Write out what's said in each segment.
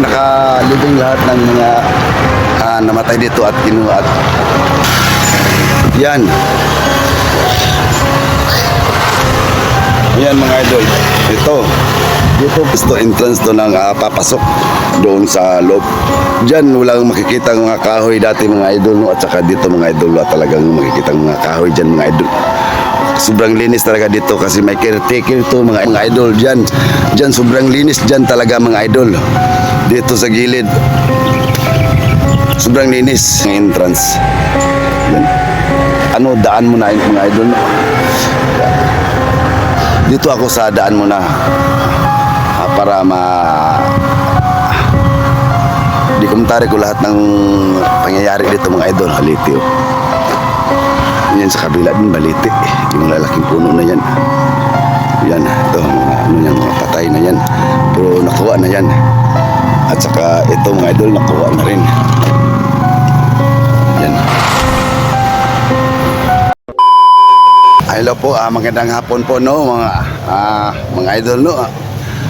nakalibing lahat ng mga namatay dito at kinuha. At yan. Yan mga idol. Dito gusto entrance to ng papasok doon sa loob. Diyan walang makikita ng mga kahoy dati mga idol, no? At saka dito mga idol talagang makikita ng mga kahoy diyan mga idol. Sobrang linis talaga dito kasi may caretaker to mga idol diyan. Diyan sobrang linis diyan talaga mga idol. Dito sa gilid. Sobrang linis ng entrance. Yan. Ano daan mo na mga idol, no? Dito ako sa daan muna para di komentary ko lahat ng pangyayari dito mga idol. Haliti oh. Yan sa kabila din baliti yung lalaking puno na yan. Yan ito mga ano yan, mga patay na yan pero nakuha na yan. At saka ito mga idol nakuha na rin. Yan. Hello po, magandang hapon po no mga idol no.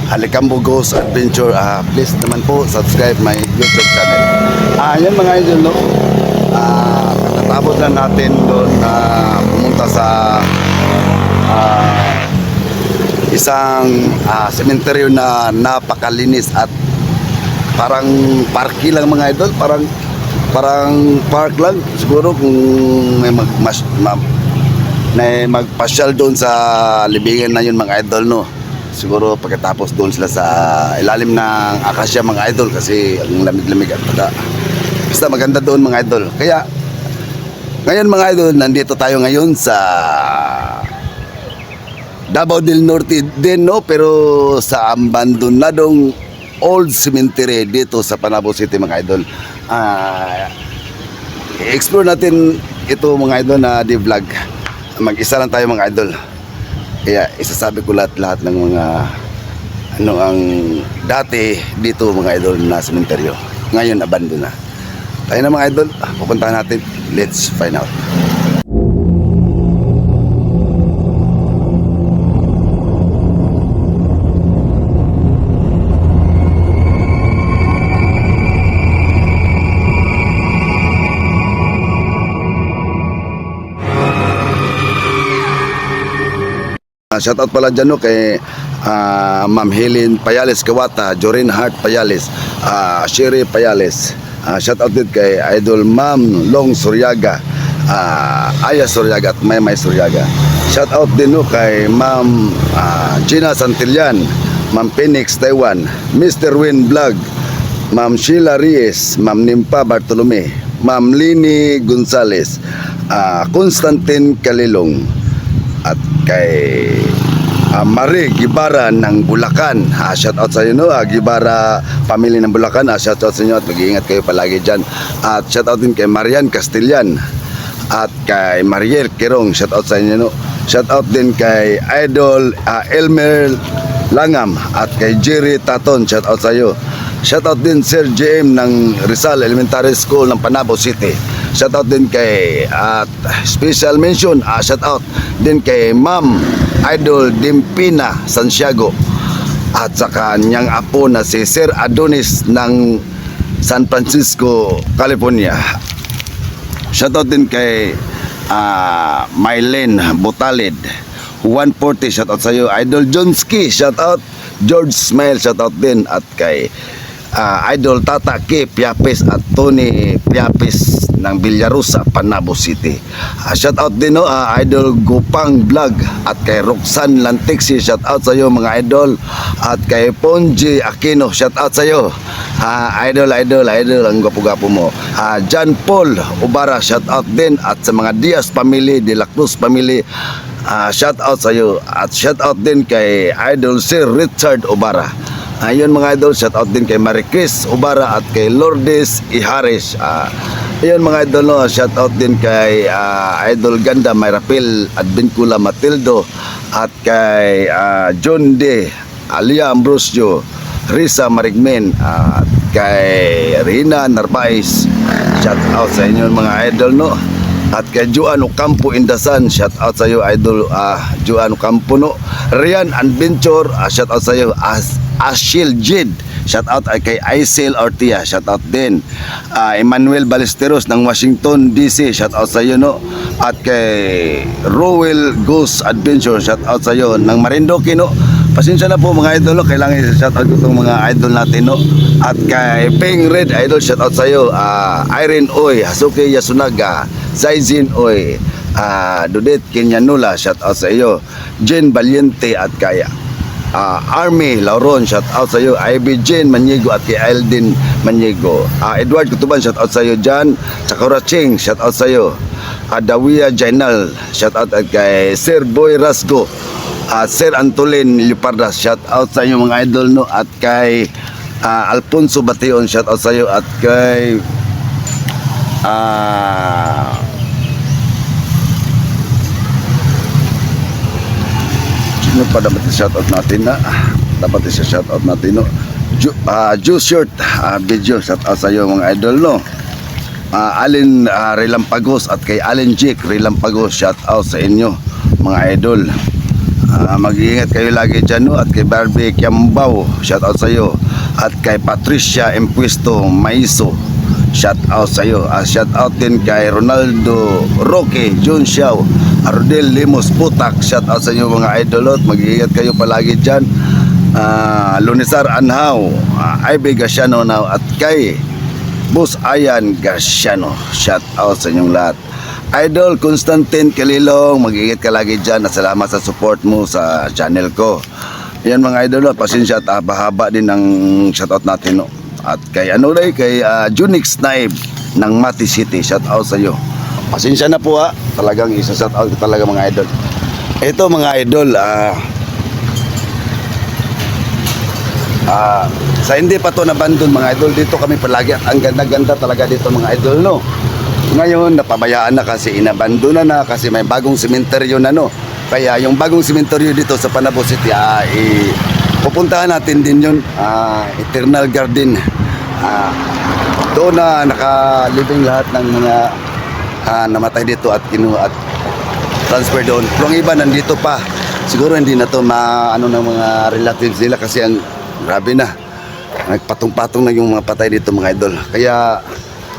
Alikambo Ghost Adventure, please naman po subscribe my YouTube channel. Yan mga idol no. Katatapos lang natin doon na pumunta sa isang sementeryo na napakalinis at parang parky lang mga idol, parang park lang siguro kung may magpasyal doon sa libingan na yun mga idol no. Siguro pagkatapos doon sila sa ilalim ng akasya mga idol kasi ang lamig-lamig at basta maganda doon mga idol. Kaya ngayon mga idol nandito tayo ngayon sa Davao del Norte din no, pero sa abandonadong old cemetery dito sa Panabo City mga idol. I-explore natin ito mga idol na di-vlog. Mag-isa lang tayo mga idol. Kaya isasabi ko lahat ng mga ano ang dati dito mga idol na sementeryo. Ngayon abandon na. Tayo na mga idol, pupuntahan natin. Let's find out. Shoutout pala dyan no, kay Ma'am Helen Payales Kawata, Jorin Hart Payales, Sherry Payales. Shoutout din kay Idol Ma'am Long Suryaga, Aya Suryaga at Maymay Suryaga. Shoutout din no, kay Ma'am Gina Santillan, Ma'am Phoenix Taiwan, Mr. Win Vlog, Ma'am Sheila Reyes, Ma'am Nimpa Bartolome, Ma'am Lini Gonzales, Constantine Kalilong, at kay Marie Gibara ng Bulacan. Shout out sa inyo no, Gibara family ng Bulacan. Shout out sa inyo at mag-iingat kayo palagi dyan. At shout out din kay Marian Castillan at kay Mariel Kirong. Shout out sa inyo no. Shout out din kay Idol Elmer Langam at kay Jerry Taton. Shout out sa iyo. Shout out din Sir JM ng Rizal Elementary School ng Panabo City. Shout out din kay at special mention shout out din kay Ma'am Idol Dimpina Santiago at sa kanyang apo na si Sir Adonis ng San Francisco, California. Shout out din kay Mylene Butalid 140. Shout out sa iyo Idol Jonski. Shout out George Smile. Shout out din at kay Idol Tata K Piapis at Tony Piapis ng Villarosa, Panabo City. Shout out din no, Idol Gupang Vlog at kay Roxanne Lantexi. Shout out sa iyo mga idol. At kay Ponji Aquino. Shout out sa iyo. Idol ang gwapo-gwapo mo. John Paul Ubara. Shout out din at sa mga Diaz family, De La Cruz family. Shout out sa iyo. At shout out din kay Idol Sir Richard Ubara. Ayun mga idol, shout out din kay Maricris Ubara at kay Lourdes Ihares. Ayun mga idol no, shout out din kay Idol Ganda Mayrapil Advincula Matildo at kay John D. Alia Ambrosio, Risa Marigmen at kay Rina Narvaez. Shout out sa inyo mga idol no. At kay Juan Ocampo Indasan, shout out sa iyo idol Juan Ocampo no. Rian Adventure, shout out sa iyo. Ashil Jid, shout out kay Aisel Ortia, shout out din. Emmanuel Balesteros ng Washington DC, shout out sa iyo no. At kay Rowell Ghost Adventure, shout out sa iyo ng Marindoque no. Pasensya na po mga idol no, kailangan i-shout out ko itong mga idol natin no. At kay Ping Red Idol, shout out sa iyo. Irene Oy, Hasuki Yasunaga, Zaizin Oy, Dudet Kinyanula, shout out sa iyo. Jen Valiente at kaya Army Lauron, shout out sa iyo. Ivy Jane Manigo at kay Aldin Manigo. Edward Kutuban, shout out sa iyo dyan. Sakura Ching, shout out sa iyo. Dawiya Jainal, shout out at kay Sir Boy Rasgo. Sir Antolin Lipardas, shout out sa iyo mga idol no. At kay Alfonso Bation, shout out sa iyo. At kay sino pa dapat i-shout out natin na dapat i-shout out natin no. Juice Shirt video, shout out sa iyo mga idol no. Alin Relampagos at kay Alin Jake Relampagos, shout out sa inyo mga idol. Mag-iingat kayo lagi dyan no. At kay Barbie Kiambao, shout out sa iyo. At kay Patricia Empuesto Maiso, shout out sa iyo. Shout out din kay Ronaldo Roque John Xiao, Ardel Limos Putak, shout out sa inyo mga idolot. Mag-iingat kayo palagi dyan. Lunisar Anhao, Ivy Gasiano now. At kay Boss Ayan Gasiano, shout out sa inyong lahat. Idol Constantine Kalilong, mag-iingat ka lagi dyan at salamat sa support mo sa channel ko. Yan mga idol, pasensya at bahaba din ng shoutout natin no. At kay kay Junix Naib ng Mati City, shoutout sa iyo. Pasensya na po talagang isa-shoutout ko talaga mga idol. Ito mga idol, sa hindi pa to nabandon mga idol, dito kami palagi at ang ganda-ganda talaga dito mga idol no. Ngayon napabayaan na kasi inabandona na kasi may bagong sementeryo na no. Kaya yung bagong sementeryo dito sa Panabo City pupuntahan natin din yun, Eternal Garden. Doon na nakalibing lahat ng mga namatay dito at kinuha at transfer doon. Pero ang iba nandito pa. Siguro hindi na to ng mga relatives nila kasi ang grabe na. Nagpatong-patong na yung mga patay dito mga idol. Kaya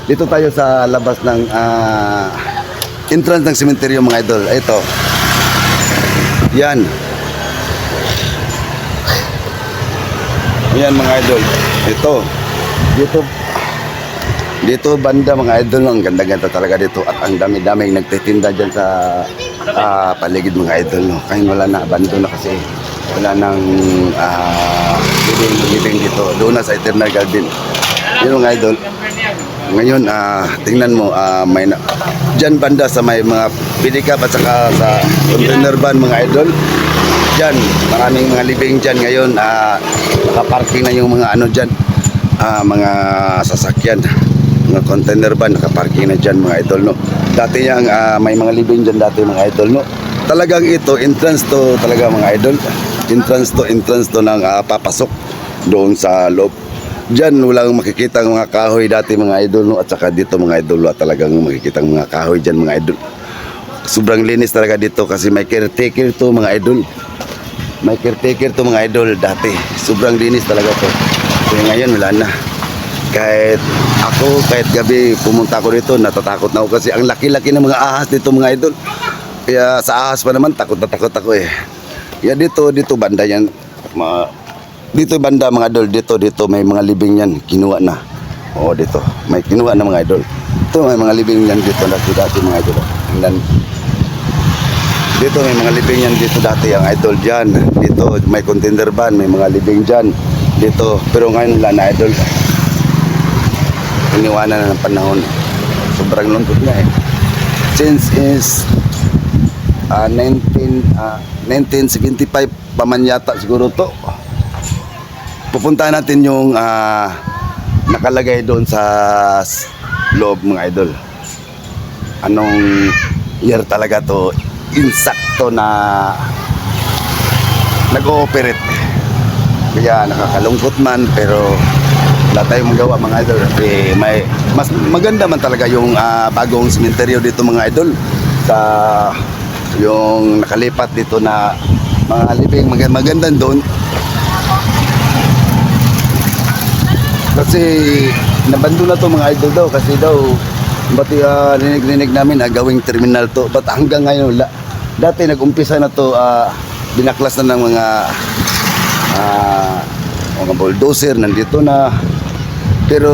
dito tayo sa labas ng entrance ng sementeryo mga idol. Ito. Yan. Yan mga idol. Ito. Dito banda mga idol. Ang ganda-ganda talaga dito. At ang dami-daming nagtitinda dyan sa paligid mga idol. No? Kahit wala na. Abandon na kasi. Wala nang living dito. Doon na sa Eternal Garden. Yun mga idol. Ngayon, tingnan mo, may dyan banda sa may mga pinikap at saka sa container van mga idol. Dyan, maraming mga living dyan ngayon. Nakaparking na yung mga dyan, mga sasakyan. Mga container van, nakaparking na dyan mga idol. No? Dati yung may mga living dyan dati mga idol. No? Talagang ito, entrance to talaga mga idol. Entrance to ng papasok doon sa loob. Diyan walang makikita ng mga kahoy dati mga idol no, at saka dito mga idol talagang makikita ng mga kahoy diyan mga idol. Sobrang linis talaga dito kasi may caretaker to mga idol. May caretaker to mga idol dati. Sobrang linis talaga to. Kaya ngayon wala na. Kahit gabi pumunta ako dito, natatakot na ako kasi ang laki-laki ng mga ahas dito mga idol. Kaya sa ahas pa naman takot na takot ako eh. Kaya dito banda yan. Dito banda mga idol, dito may mga libing yan, kinuha na. Oo, dito, may kinuha na mga idol. Ito may mga libing yan dito dati mga idol. And then, dito may mga libing yan dito dati ang idol dyan. Dito may container van, may mga libing dyan. Dito, pero ngayon wala na idol. Iniwanan na ng panahon. Sobrang lungkot nga eh. Since is 1975 pa man yata siguro to. Pupuntahan natin yung nakalagay doon sa loob mga idol. Anong year talaga to? Insakto na nag-ooperate. Kaya nakakalungkot man pero wala tayong magawa mga idol. Kasi mas maganda man talaga yung bagong sementeryo dito mga idol. Sa yung nakalipat dito na mga libing maganda doon. Kasi nabando na to mga idol daw kasi daw pati rinig namin gawing terminal to. But hanggang ngayon dati nag-umpisa na to, binaklas na ng mga bulldozer nandito na, pero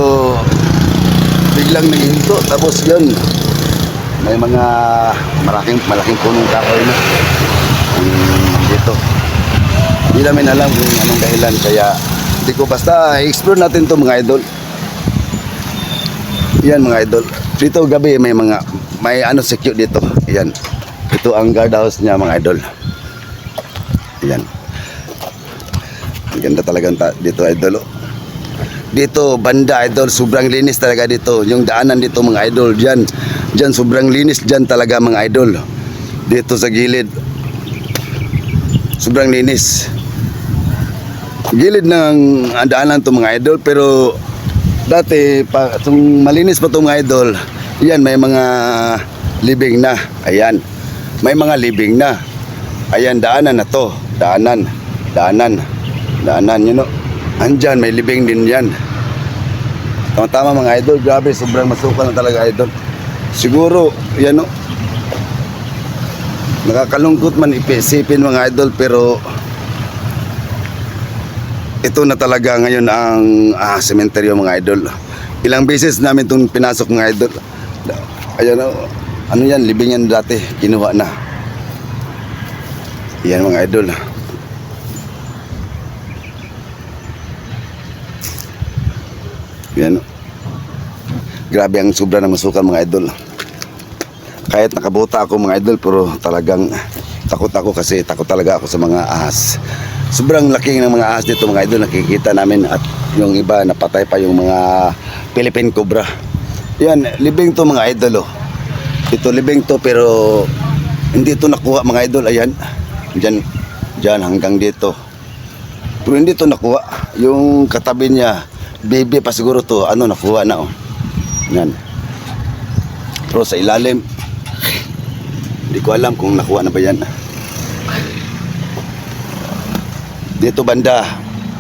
biglang naghinto. Tapos yun, may mga malaking punong kahoy na dito. Hindi namin alam kung anong dahilan, kaya hindi ko, basta i-explore natin to mga idol. Yan mga idol, dito gabi may secure dito. Yan, ito ang guardhouse niya mga idol. Yan, ang ganda talaga dito idol. Dito banda idol, sobrang linis talaga dito. Yung daanan dito mga idol, dyan sobrang linis dyan talaga mga idol. Dito sa gilid sobrang linis, gilid ng daanan to mga idol. Pero dati pa malinis pa to mga idol. Yan, may mga libing na. Ayan, may mga libing na. Ayan, daanan na to. Daanan, you know. Andyan, may libing din yan. Tama mga idol, grabe, sobrang masukal na talaga idol. Siguro, yan o. Nakakalungkot man ipisipin mga idol, pero ito na talaga ngayon ang sementeryo mga idol. Ilang beses namin itong pinasok mga idol. Ayan o, ano yan, libing yan dati, kinuha na. Yan mga idol. Yan. Grabe ang sobra ng masukal mga idol. Kahit nakabuta ako mga idol, pero talagang takot ako kasi takot talaga ako sa mga ahas. Sobrang laki ng mga ahas dito mga idol, nakikita namin. At yung iba napatay pa yung mga Philippine Cobra. Yan, libing to mga idol. Ito libing to, pero hindi to nakuha mga idol. Ayan, dyan hanggang dito. Pero hindi to nakuha. Yung katabi niya, baby pa siguro to, nakuha na Yan. Pero sa ilalim, hindi ko alam kung nakuha na ba yan. Dito banda,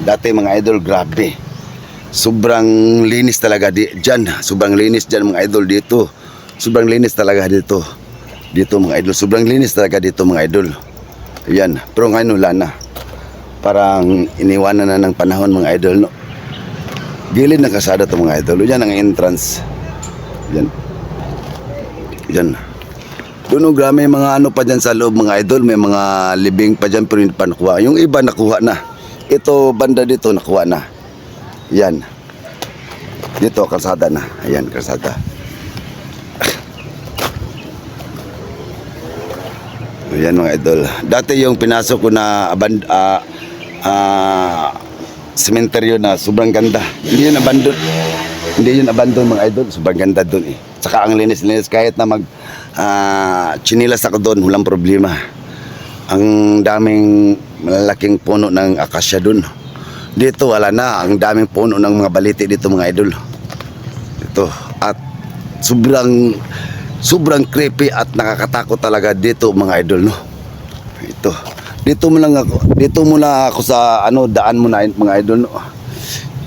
dati mga idol, grabe. Sobrang linis talaga dyan. Sobrang linis dyan mga idol dito. Sobrang linis talaga dito. Dito mga idol, sobrang linis talaga dito mga idol. Yan, pero ngayon wala na. Parang iniwanan na ng panahon mga idol, no? Gilid ng kasada to mga idol. Yan ang entrance. Yan. Doon grabe mga pa dyan sa loob mga idol. May mga libing pa dyan pero hindi pa nakuha. Yung iba nakuha na. Ito banda dito nakuha na. Yan. Dito kalsada na. Ayan, kalsada. Ayan mga idol. Dati yung pinasok ko na sementeryo na sobrang ganda. Hindi yun abandon mga idol. Sobrang ganda doon eh. Saka ang linis-linis, kahit na chinilas ako doon, walang problema. Ang daming malalaking puno ng akasya doon. Dito wala na. Ang daming puno ng mga baliti dito mga idol. Ito. At sobrang creepy at nakakatakot talaga dito mga idol, no. Ito. Dito muna ako sa daan muna mga idol, no.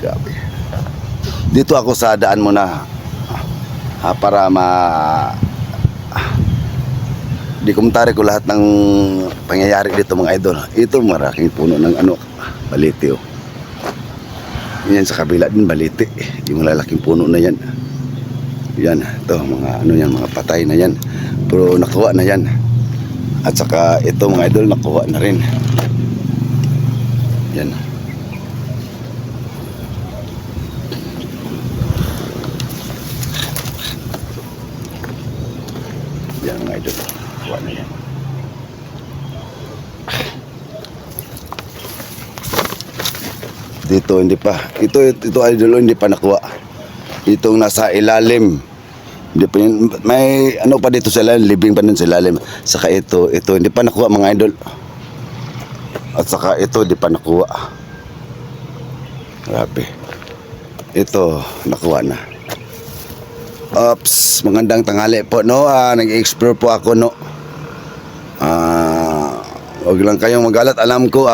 Grabe. Dito ako sa daan muna para dikomentary ko lahat ng pangyayari dito mga idol. Ito maraming puno ng baliti oh. Yan sa kabila din baliti. Yung lalaking puno na yan. Yan, ito mga mga patay na yan. Pero nakuha na yan. At saka ito mga idol nakuha na rin. Yan. Yan mga idol. Nakuha na yan. Dito hindi pa. Ito idol hindi pa nakuha. Itong nasa ilalim. Hindi pa yun. May pa dito sa ilalim, living pa dun sa ilalim. Saka ito hindi pa nakuha mga idol. At saka ito hindi pa nakuha. Grabe. Ito, nakuha na. Ops, magandang tanghali po, no? Nag-explore po ako, no? Huwag lang kayong magalat. Alam ko,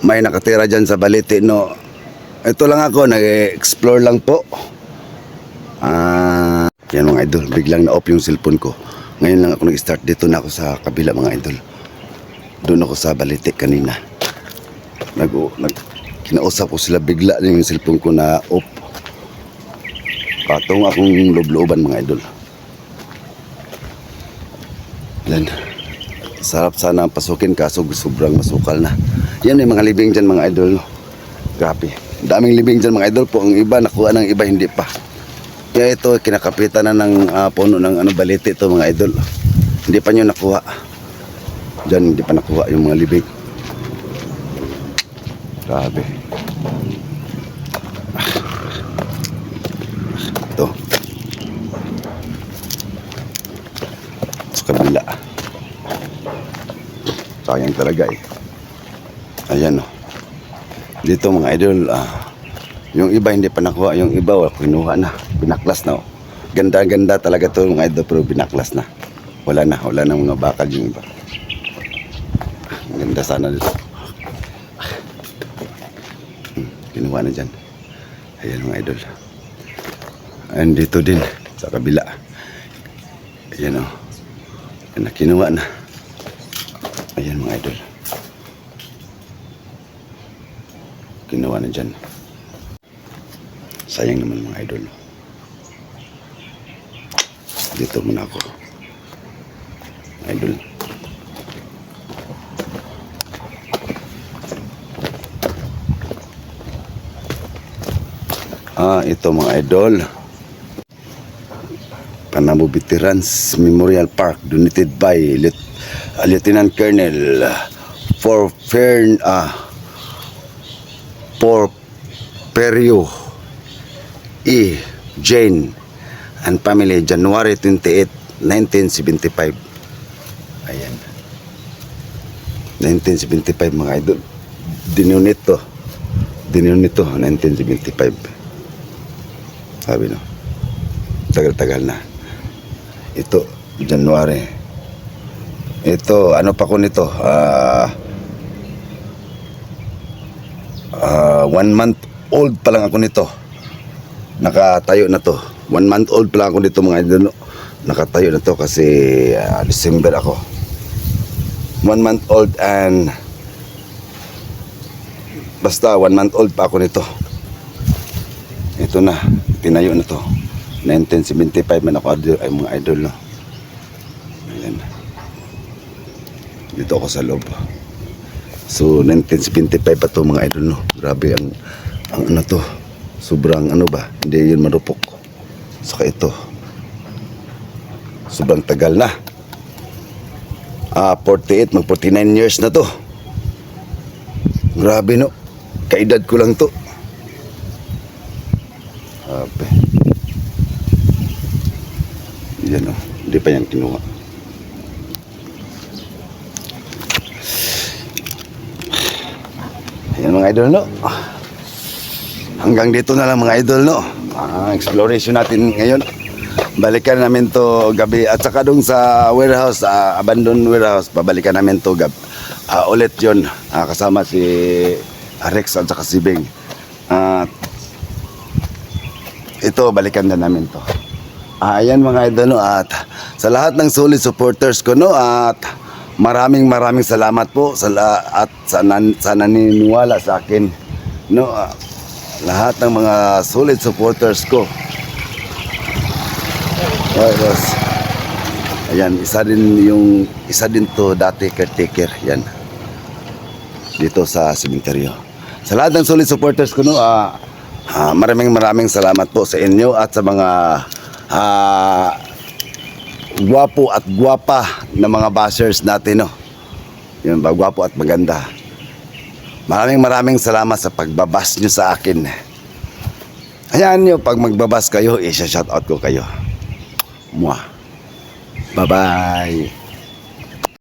may nakatira dyan sa Balete, no? Ito lang ako, nag-explore lang po. Yan mga idol, biglang na-off yung cellphone ko. Ngayon lang ako nag-start. Dito na ako sa kabila mga idol. Doon ako sa Balete kanina. Kinausap ko sila, bigla yung cellphone ko na off. Patong akong loob-looban mga idol. Yan. Sarap sana ang pasukin kaso sobrang masukal na. Yan yung mga libing dyan mga idol. No? Grabe. Daming libing dyan mga idol po. Ang iba nakuha ng iba hindi pa. Kaya ito kinakapitan na ng puno ng Balete ito mga idol. Hindi pa nyo nakuha. Dyan hindi pa nakuha yung mga libing. Grabe. Ito. Sa kabila. Sayang talaga eh. Ayan o. Dito mga idol, yung iba hindi pa nakuha, yung iba kinuha na, binaklas na o. Ganda-ganda talaga to mga idol pero binaklas na. Wala na mga bakal yung iba. Ganda sana dito. Kinuha na dyan. Ayan mga idol. And dito din sa kabila. Ayan o. Ayan na kinuha na. Ayan mga idol. Kinuha na dyan. Sayang naman mga idol. Dito muna ako. Idol. Ito mga idol. Panabo Veterans Memorial Park donated by Lieutenant Colonel for Perio E. Jane and family January 28, 1975. Ayan. 1975 mga idol. Dinunit to 1975. Sabi no. Tagal-tagal na. Ito January. Ito ano pa ko nito? 1 month old pa lang ako nito. Nakatayo na to. 1 month old pa lang ako nito mga idol. Nakatayo na to kasi December ako. 1 month old and basta 1 month old pa ako nito. Ito na, tinayo na to. 1975 man ako ay mga idol no. Ayan. Dito ako sa loob. So 1975 pa to mga idol no. Grabe ang ano to. Sobrang ano ba? Hindi yun marupok. Saka ito. Sobrang tagal na. 48 mag 49 years na to. Grabe no. Kaedad ko lang to. Grabe. Yan o. Hindi pa yan kinuha. Ayan mga idol no. Hanggang dito na lang mga idol no. Exploration natin ngayon. Balikan namin to gabi. At saka dun sa warehouse, abandoned warehouse, pabalikan namin to ulit yun. Kasama si Rex at saka si Bing. Ito, balikan na namin to. Ayan mga idol no. At sa lahat ng solid supporters ko no. At maraming salamat po sa naniniwala sa akin no. Lahat ng mga solid supporters ko. Yes. Ayan, isa din to dati caretaker yan. Dito sa sementeryo. Sa lahat ng solid supporters ko no, maraming salamat po sa inyo at sa mga gwapo at gwapa na mga bashers natin no. Yun ba, gwapo at maganda. Maraming salamat sa pagbabas nyo sa akin. Ayan nyo, pag magbabas kayo, isa-shoutout ko kayo. Mwah. Bye-bye.